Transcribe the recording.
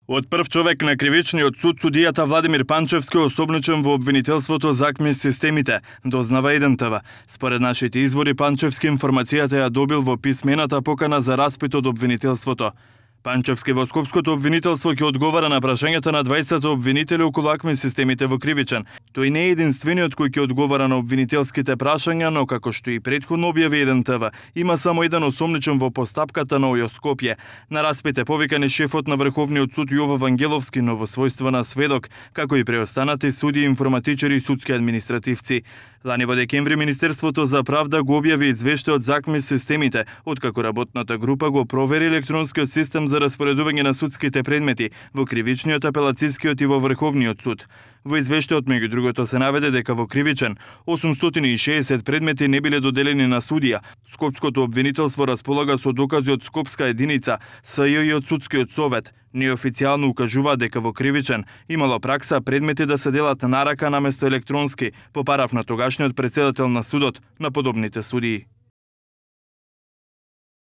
Од прв човек на кривичниот суд, судијата Владимир Панчевски осомничен во обвинителството за АКМИ системите, дознава 1ТВ. Според нашите извори, Панчевски информацијата ја добил во писмената покана за распит од обвинителството. Панчевски во Скопското обвинителство ќе одговара на прашањата на 20 обвинители околу АКМИ системите во Кривичен. Тој не е единствениот кој ќе одговара на обвинителските прашања, но како што и претходно објави 1ТВ, има само еден осомничен во постапката на ОЈО Скопје. На распит е повикан шефот на Врховниот суд Јова Вангеловски, но во својство на сведок, како и преостанати суди, информатичари и судски административци. Лани во декември Министерството за правда го објави извештајот за АКМИ системите, откако работната група го провери електронскиот систем за распоредување на судските предмети во Кривичниот, Апелацискиот и во Врховниот суд. Во извештајот меѓу другото се наведе дека во Кривичен 860 предмети не биле доделени на судија. Скопското обвинителство располага со докази од Скопска единица, СЈ и од Судскиот совет. Неофицијално укажува дека во Кривичен имало пракса предмети да се делат на рака наместо електронски, по парав на тогашниот претседател на судот на подобните судии.